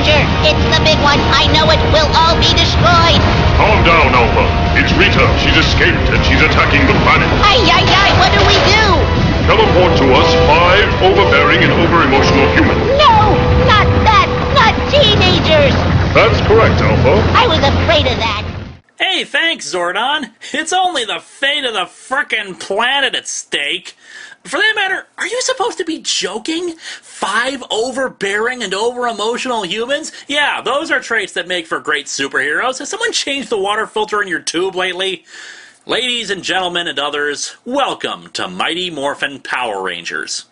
Ranger! It's the big one! I know it! We'll all be destroyed! Calm down, Alpha. It's Rita. She's escaped and she's attacking the planet. Ay! What do we do? Teleport to us 5 overbearing and over-emotional humans. No! Not that! Not teenagers! That's correct, Alpha. I was afraid of that. Hey, thanks, Zordon. It's only the fate of the frickin' planet at stake. For that matter, are you supposed to be joking? 5 overbearing and over-emotional humans? Yeah, those are traits that make for great superheroes. Has someone changed the water filter in your tube lately? Ladies and gentlemen and others, welcome to Mighty Morphin Power Rangers.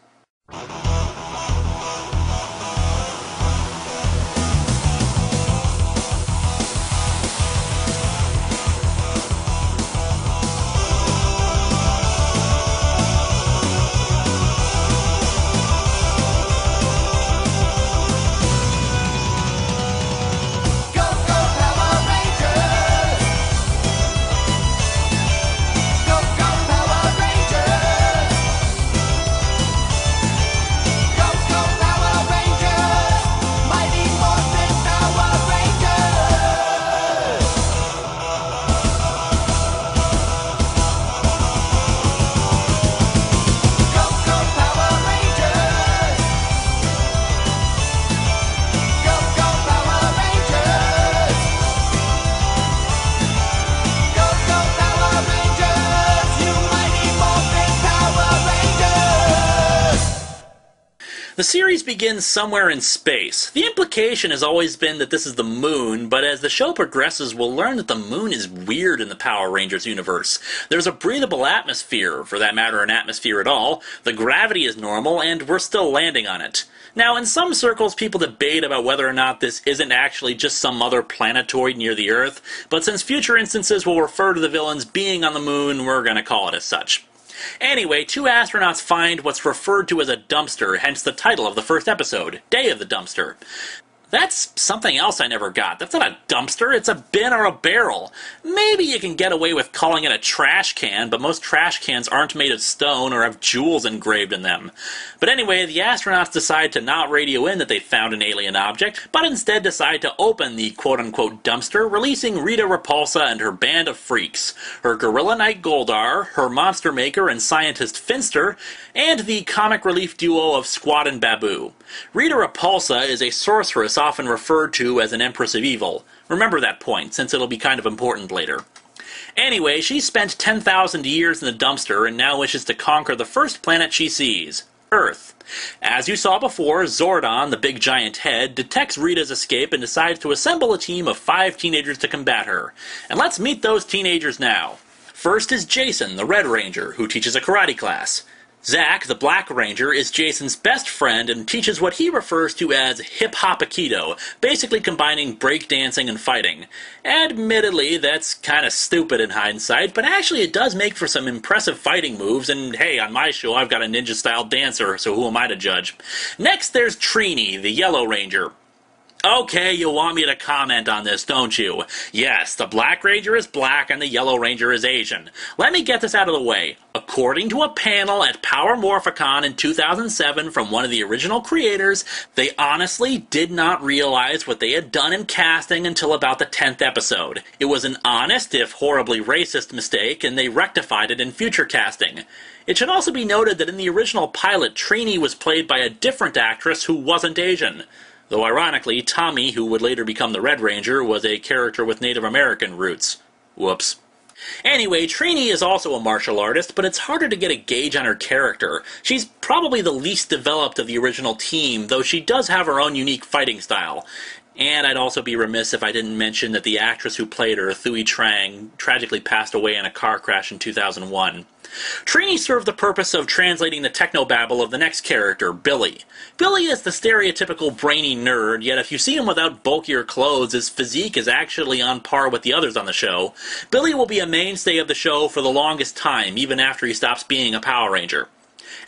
The series begins somewhere in space. The implication has always been that this is the moon, but as the show progresses, we'll learn that the moon is weird in the Power Rangers universe. There's a breathable atmosphere, for that matter an atmosphere at all, the gravity is normal, and we're still landing on it. Now, in some circles, people debate about whether or not this isn't actually just some other planetoid near the Earth, but since future instances will refer to the villains being on the moon, we're gonna call it as such. Anyway, 2 astronauts find what's referred to as a dumpster, hence the title of the first episode, Day of the Dumpster. That's something else I never got. That's not a dumpster, it's a bin or a barrel. Maybe you can get away with calling it a trash can, but most trash cans aren't made of stone or have jewels engraved in them. But anyway, the astronauts decide to not radio in that they found an alien object, but instead decide to open the quote-unquote dumpster, releasing Rita Repulsa and her band of freaks, her Gorilla Knight Goldar, her Monster Maker and Scientist Finster, and the comic relief duo of Squad and Babu. Rita Repulsa is a sorceress often referred to as an Empress of Evil. Remember that point, since it'll be kind of important later. Anyway, she spent 10,000 years in the dumpster and now wishes to conquer the first planet she sees, Earth. As you saw before, Zordon, the big giant head, detects Rita's escape and decides to assemble a team of 5 teenagers to combat her. And let's meet those teenagers now. First is Jason, the Red Ranger, who teaches a karate class. Zach, the Black Ranger, is Jason's best friend and teaches what he refers to as hip-hop aikido, basically combining breakdancing and fighting. Admittedly, that's kinda stupid in hindsight, but actually it does make for some impressive fighting moves, and hey, on my show I've got a ninja-style dancer, so who am I to judge? Next there's Trini, the Yellow Ranger. Okay, you want me to comment on this, don't you? Yes, the Black Ranger is black and the Yellow Ranger is Asian. Let me get this out of the way. According to a panel at Power Morphicon in 2007 from one of the original creators, they honestly did not realize what they had done in casting until about the 10th episode. It was an honest, if horribly racist, mistake, and they rectified it in future casting. It should also be noted that in the original pilot, Trini was played by a different actress who wasn't Asian. Though ironically, Tommy, who would later become the Red Ranger, was a character with Native American roots. Whoops. Anyway, Trini is also a martial artist, but it's harder to get a gauge on her character. She's probably the least developed of the original team, though she does have her own unique fighting style. And I'd also be remiss if I didn't mention that the actress who played her, Thuy Trang, tragically passed away in a car crash in 2001. Trini served the purpose of translating the technobabble of the next character, Billy. Billy is the stereotypical brainy nerd, yet if you see him without bulkier clothes, his physique is actually on par with the others on the show. Billy will be a mainstay of the show for the longest time, even after he stops being a Power Ranger.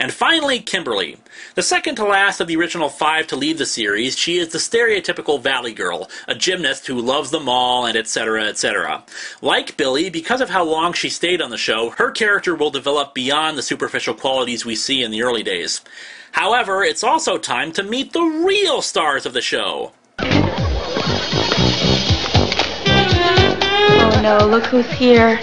And finally, Kimberly. The second to last of the original 5 to leave the series, she is the stereotypical Valley Girl, a gymnast who loves the mall and etc., etc. Like Billy, because of how long she stayed on the show, her character will develop beyond the superficial qualities we see in the early days. However, it's also time to meet the real stars of the show. Oh no, look who's here.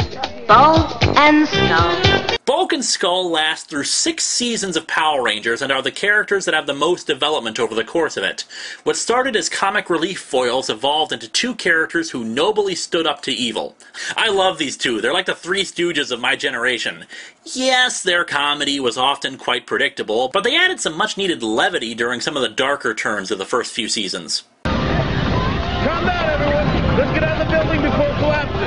Bulk and Skull. Bulk and Skull last through 6 seasons of Power Rangers and are the characters that have the most development over the course of it. What started as comic relief foils evolved into 2 characters who nobly stood up to evil. I love these 2, they're like the 3 Stooges of my generation. Yes, their comedy was often quite predictable, but they added some much needed levity during some of the darker turns of the first few seasons. Calm down, everyone. Let's get out of the building before it collapses.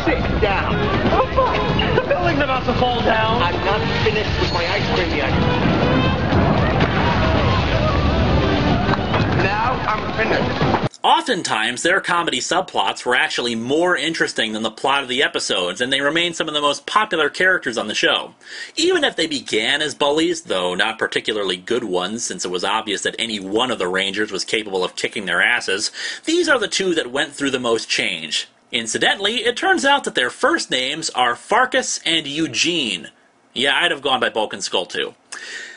Sit down. Oh, the building's about to fall down. I'm not finished with my ice cream yet. Now I'm finished. Oftentimes, their comedy subplots were actually more interesting than the plot of the episodes, and they remain some of the most popular characters on the show. Even if they began as bullies, though not particularly good ones, since it was obvious that any one of the Rangers was capable of kicking their asses, these are the 2 that went through the most change. Incidentally, it turns out that their first names are Farkas and Eugene. Yeah, I'd have gone by Bulk and Skull too.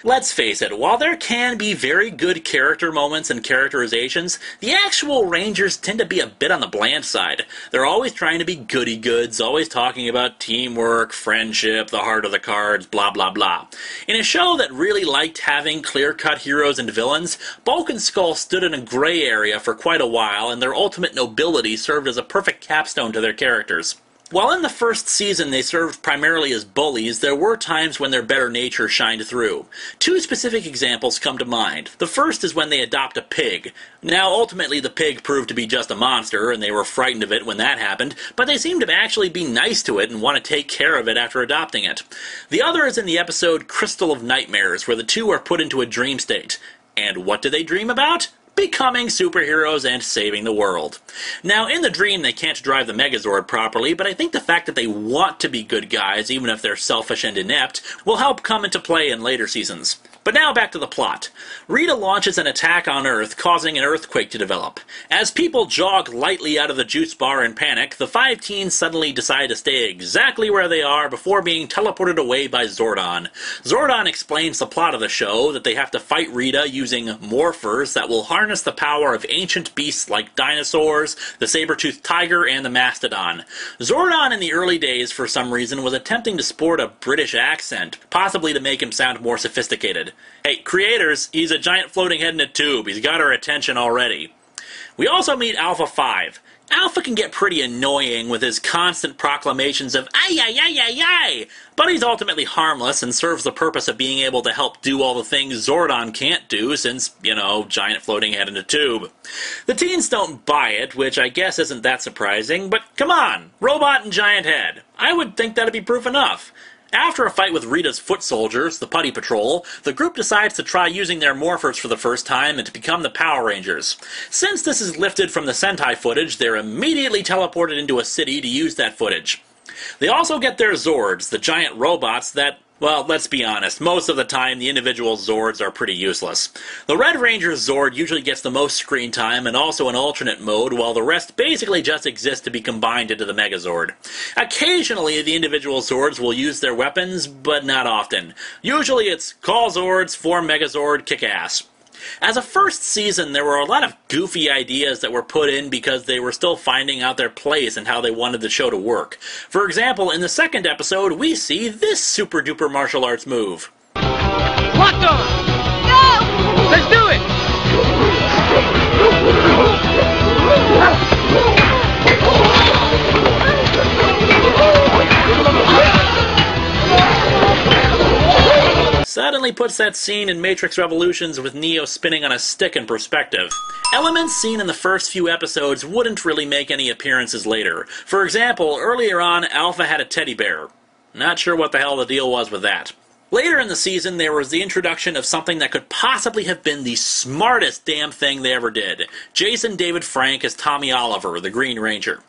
Let's face it, while there can be very good character moments and characterizations, the actual Rangers tend to be a bit on the bland side. They're always trying to be goody-goods, always talking about teamwork, friendship, the heart of the cards, blah blah blah. In a show that really liked having clear-cut heroes and villains, Bulk and Skull stood in a gray area for quite a while, and their ultimate nobility served as a perfect capstone to their characters. While in the first season they served primarily as bullies, there were times when their better nature shined through. 2 specific examples come to mind. The first is when they adopt a pig. Now, ultimately the pig proved to be just a monster, and they were frightened of it when that happened, but they seem to actually be nice to it and want to take care of it after adopting it. The other is in the episode Crystal of Nightmares, where the 2 are put into a dream state. And what do they dream about? Becoming superheroes and saving the world. Now, in the dream, they can't drive the Megazord properly, but I think the fact that they want to be good guys, even if they're selfish and inept, will help come into play in later seasons. But now back to the plot. Rita launches an attack on Earth, causing an earthquake to develop. As people jog lightly out of the juice bar in panic, the 5 teens suddenly decide to stay exactly where they are before being teleported away by Zordon. Zordon explains the plot of the show, that they have to fight Rita using morphers that will harness the power of ancient beasts like dinosaurs, the saber-toothed tiger, and the mastodon. Zordon in the early days, for some reason, was attempting to sport a British accent, possibly to make him sound more sophisticated. Hey, creators, he's a giant floating head in a tube. He's got our attention already. We also meet Alpha 5. Alpha can get pretty annoying with his constant proclamations of ay ay ay ay ay, but he's ultimately harmless and serves the purpose of being able to help do all the things Zordon can't do since, you know, giant floating head in a tube. The teens don't buy it, which I guess isn't that surprising, but come on, robot and giant head. I would think that'd be proof enough. After a fight with Rita's foot soldiers, the Putty Patrol, the group decides to try using their morphers for the first time and to become the Power Rangers. Since this is lifted from the Sentai footage, they're immediately teleported into a city to use that footage. They also get their Zords, the giant robots that, well, let's be honest, most of the time the individual Zords are pretty useless. The Red Ranger's Zord usually gets the most screen time and also an alternate mode, while the rest basically just exist to be combined into the Megazord. Occasionally the individual Zords will use their weapons, but not often. Usually it's call Zords, form Megazord, kick ass. As a first season, there were a lot of goofy ideas that were put in because they were still finding out their place and how they wanted the show to work. For example, in the second episode, we see this super-duper martial arts move. Locked on! Go! Let's do it! Suddenly puts that scene in Matrix Revolutions with Neo spinning on a stick in perspective. Elements seen in the first few episodes wouldn't really make any appearances later. For example, earlier on, Alpha had a teddy bear. Not sure what the hell the deal was with that. Later in the season, there was the introduction of something that could possibly have been the smartest damn thing they ever did. Jason David Frank as Tommy Oliver, the Green Ranger.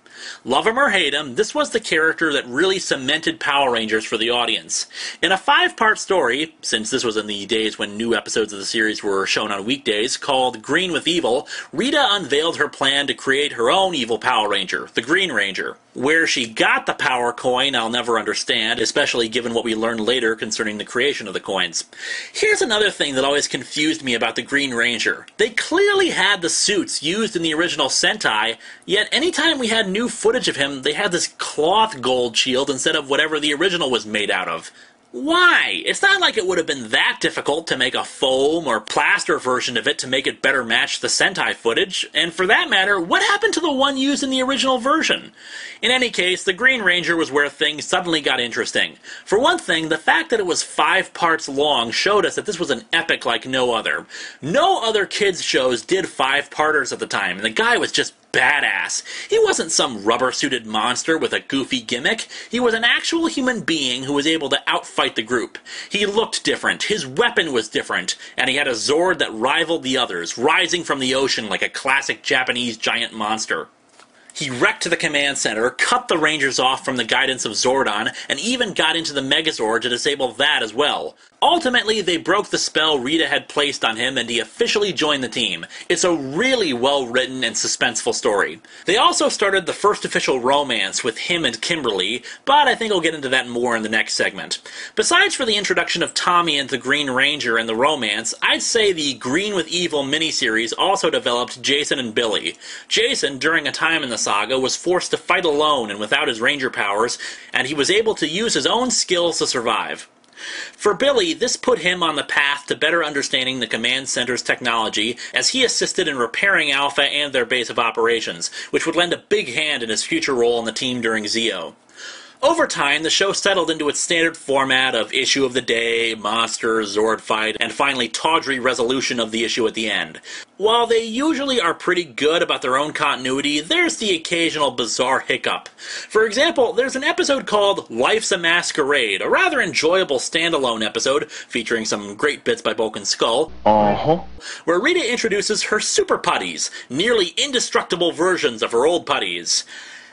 Love him or hate him, this was the character that really cemented Power Rangers for the audience. In a 5-part story, since this was in the days when new episodes of the series were shown on weekdays, called Green with Evil, Rita unveiled her plan to create her own evil Power Ranger, the Green Ranger. Where she got the power coin, I'll never understand, especially given what we learned later concerning the creation of the coins. Here's another thing that always confused me about the Green Ranger. They clearly had the suits used in the original Sentai, yet anytime we had new footage of him, they had this cloth gold shield instead of whatever the original was made out of. Why? It's not like it would have been that difficult to make a foam or plaster version of it to make it better match the Sentai footage, and for that matter, what happened to the one used in the original version? In any case, the Green Ranger was where things suddenly got interesting. For one thing, the fact that it was 5 parts long showed us that this was an epic like no other. No other kids shows did 5-parters at the time, and the guy was just badass. He wasn't some rubber-suited monster with a goofy gimmick. He was an actual human being who was able to outfight the group. He looked different, his weapon was different, and he had a Zord that rivaled the others, rising from the ocean like a classic Japanese giant monster. He wrecked the command center, cut the Rangers off from the guidance of Zordon, and even got into the Megazord to disable that as well. Ultimately, they broke the spell Rita had placed on him and he officially joined the team. It's a really well-written and suspenseful story. They also started the first official romance with him and Kimberly, but I think I'll get into that more in the next segment. Besides for the introduction of Tommy and the Green Ranger and the romance, I'd say the Green with Evil miniseries also developed Jason and Billy. Jason, during a time in the saga, was forced to fight alone and without his Ranger powers, and he was able to use his own skills to survive. For Billy, this put him on the path to better understanding the command center's technology as he assisted in repairing Alpha and their base of operations, which would lend a big hand in his future role on the team during Zeo. Over time, the show settled into its standard format of issue of the day, monster, Zord fight, and finally tawdry resolution of the issue at the end. While they usually are pretty good about their own continuity, there's the occasional bizarre hiccup. For example, there's an episode called Life's a Masquerade, a rather enjoyable standalone episode featuring some great bits by Bulk and Skull, where Rita introduces her super putties, nearly indestructible versions of her old putties.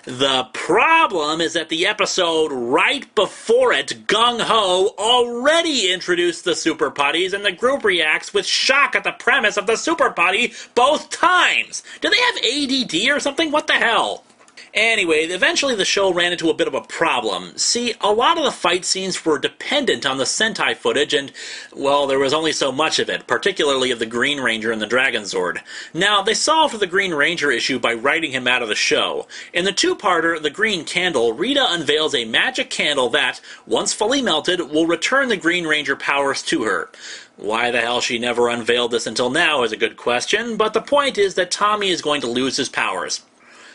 The problem is that the episode right before it, Gung Ho, already introduced the Super Putties, and the group reacts with shock at the premise of the Super Putty both times. Do they have ADD or something? What the hell? Anyway, eventually the show ran into a bit of a problem. See, a lot of the fight scenes were dependent on the Sentai footage, and, well, there was only so much of it, particularly of the Green Ranger and the Dragon Zord. Now, they solved the Green Ranger issue by writing him out of the show. In the 2-parter, The Green Candle, Rita unveils a magic candle that, once fully melted, will return the Green Ranger powers to her. Why the hell she never unveiled this until now is a good question, but the point is that Tommy is going to lose his powers.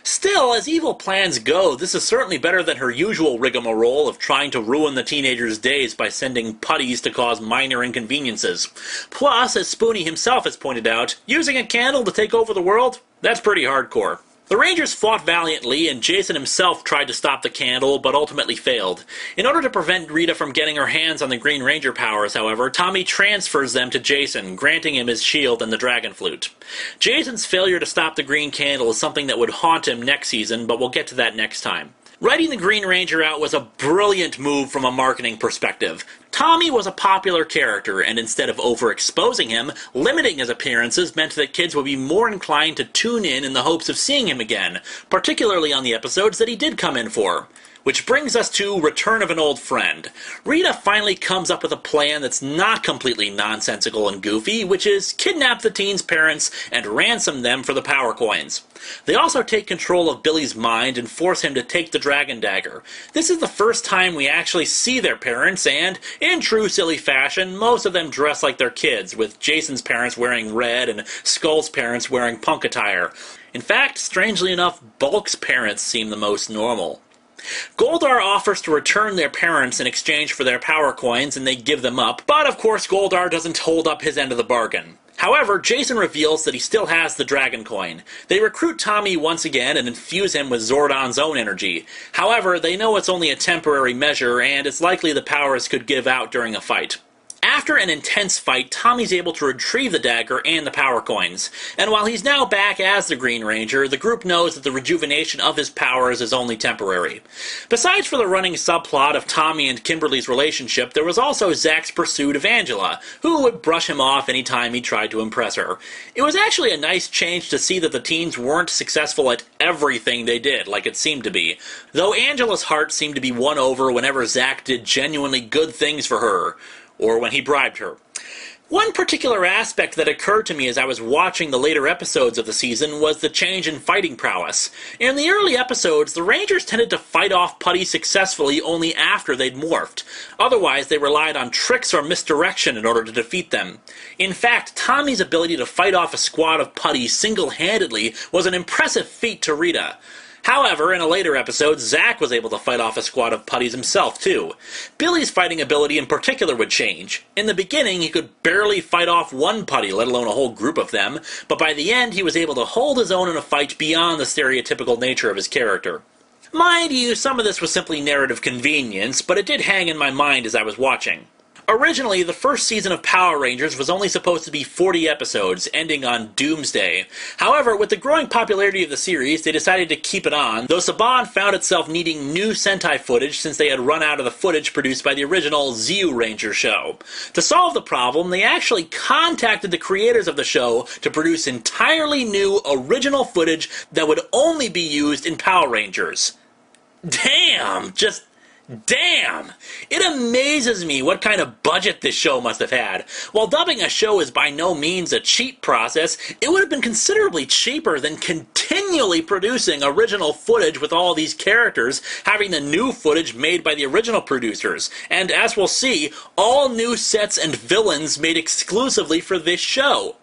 Still, as evil plans go, this is certainly better than her usual rigmarole of trying to ruin the teenager's days by sending putties to cause minor inconveniences. Plus, as Spoonie himself has pointed out, using a candle to take over the world? That's pretty hardcore. The Rangers fought valiantly, and Jason himself tried to stop the candle, but ultimately failed. In order to prevent Rita from getting her hands on the Green Ranger powers, however, Tommy transfers them to Jason, granting him his shield and the Dragon Flute. Jason's failure to stop the Green Candle is something that would haunt him next season, but we'll get to that next time. Writing the Green Ranger out was a brilliant move from a marketing perspective. Tommy was a popular character, and instead of overexposing him, limiting his appearances meant that kids would be more inclined to tune in the hopes of seeing him again, particularly on the episodes that he did come in for. Which brings us to Return of an Old Friend. Rita finally comes up with a plan that's not completely nonsensical and goofy, which is kidnap the teen's parents and ransom them for the power coins. They also take control of Billy's mind and force him to take the Dragon Dagger. This is the first time we actually see their parents, and, in true silly fashion, most of them dress like their kids, with Jason's parents wearing red and Skull's parents wearing punk attire. In fact, strangely enough, Bulk's parents seem the most normal. Goldar offers to return their parents in exchange for their power coins, and they give them up, but of course Goldar doesn't hold up his end of the bargain. However, Jason reveals that he still has the Dragon Coin. They recruit Tommy once again and infuse him with Zordon's own energy. However, they know it's only a temporary measure, and it's likely the powers could give out during a fight. After an intense fight, Tommy's able to retrieve the dagger and the power coins, and while he's now back as the Green Ranger, the group knows that the rejuvenation of his powers is only temporary. Besides for the running subplot of Tommy and Kimberly's relationship, there was also Zack's pursuit of Angela, who would brush him off any time he tried to impress her. It was actually a nice change to see that the teens weren't successful at everything they did, like it seemed to be, though Angela's heart seemed to be won over whenever Zack did genuinely good things for her, or when he bribed her. One particular aspect that occurred to me as I was watching the later episodes of the season was the change in fighting prowess. In the early episodes, the Rangers tended to fight off putties successfully only after they'd morphed. Otherwise, they relied on tricks or misdirection in order to defeat them. In fact, Tommy's ability to fight off a squad of putties single-handedly was an impressive feat to Rita. However, in a later episode, Zack was able to fight off a squad of putties himself, too. Billy's fighting ability in particular would change. In the beginning, he could barely fight off one putty, let alone a whole group of them, but by the end, he was able to hold his own in a fight beyond the stereotypical nature of his character. Mind you, some of this was simply narrative convenience, but it did hang in my mind as I was watching. Originally, the first season of Power Rangers was only supposed to be 40 episodes, ending on Doomsday. However, with the growing popularity of the series, they decided to keep it on, though Saban found itself needing new Sentai footage since they had run out of the footage produced by the original Zeo Ranger show. To solve the problem, they actually contacted the creators of the show to produce entirely new, original footage that would only be used in Power Rangers. Damn! Damn! It amazes me what kind of budget this show must have had. While dubbing a show is by no means a cheap process, it would have been considerably cheaper than continually producing original footage with all these characters, having the new footage made by the original producers, and as we'll see, all new sets and villains made exclusively for this show.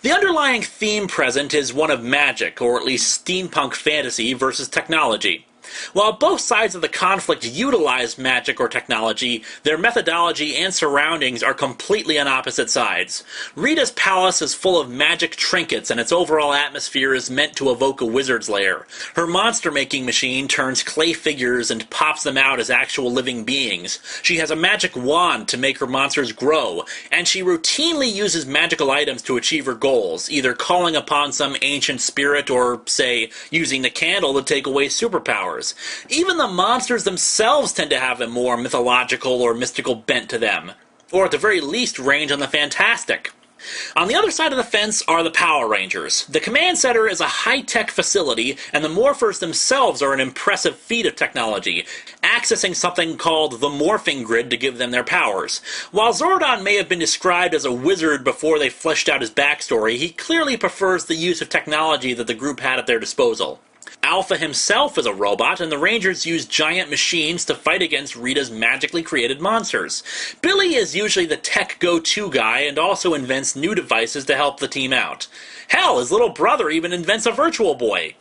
The underlying theme present is one of magic, or at least steampunk fantasy, versus technology. While both sides of the conflict utilize magic or technology, their methodology and surroundings are completely on opposite sides. Rita's palace is full of magic trinkets, and its overall atmosphere is meant to evoke a wizard's lair. Her monster-making machine turns clay figures and pops them out as actual living beings. She has a magic wand to make her monsters grow, and she routinely uses magical items to achieve her goals, either calling upon some ancient spirit or, say, using the candle to take away superpowers. Even the monsters themselves tend to have a more mythological or mystical bent to them, or at the very least range on the fantastic. On the other side of the fence are the Power Rangers. The command center is a high-tech facility, and the morphers themselves are an impressive feat of technology, accessing something called the morphing grid to give them their powers. While Zordon may have been described as a wizard before they fleshed out his backstory, he clearly prefers the use of technology that the group had at their disposal. Alpha himself is a robot, and the Rangers use giant machines to fight against Rita's magically created monsters. Billy is usually the tech go-to guy and also invents new devices to help the team out. Hell, his little brother even invents a Virtual Boy.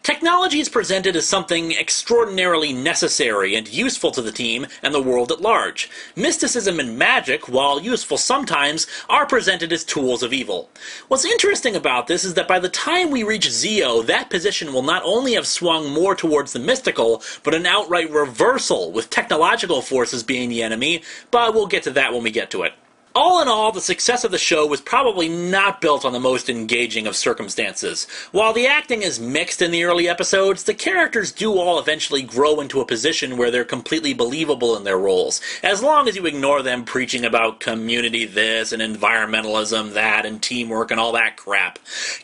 Technology is presented as something extraordinarily necessary and useful to the team and the world at large. Mysticism and magic, while useful sometimes, are presented as tools of evil. What's interesting about this is that by the time we reach Zeo, that position will not only have swung more towards the mystical, but an outright reversal, with technological forces being the enemy, but we'll get to that when we get to it. All in all, the success of the show was probably not built on the most engaging of circumstances. While the acting is mixed in the early episodes, the characters do all eventually grow into a position where they're completely believable in their roles, as long as you ignore them preaching about community this and environmentalism that and teamwork and all that crap.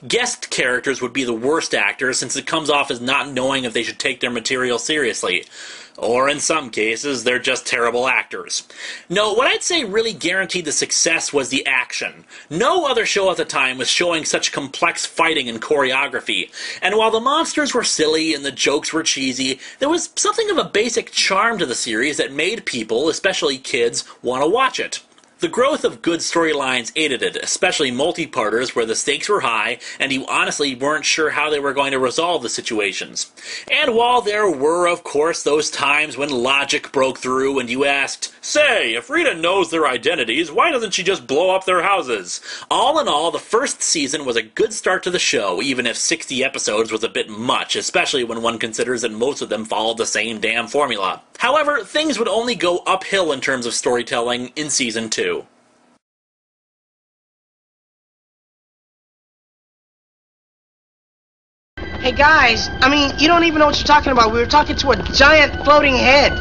Guest characters would be the worst actors, since it comes off as not knowing if they should take their material seriously. Or in some cases, they're just terrible actors. No, what I'd say really guaranteed the success was the action. No other show at the time was showing such complex fighting and choreography, and while the monsters were silly and the jokes were cheesy, there was something of a basic charm to the series that made people, especially kids, want to watch it. The growth of good storylines aided it, especially multi-parters where the stakes were high and you honestly weren't sure how they were going to resolve the situations. And while there were, of course, those times when logic broke through and you asked, "Say, if Rita knows their identities, why doesn't she just blow up their houses?" All in all, the first season was a good start to the show, even if 60 episodes was a bit much, especially when one considers that most of them followed the same damn formula. However, things would only go uphill in terms of storytelling in Season 2. Hey guys, I mean, you don't even know what you're talking about. We were talking to a giant floating head.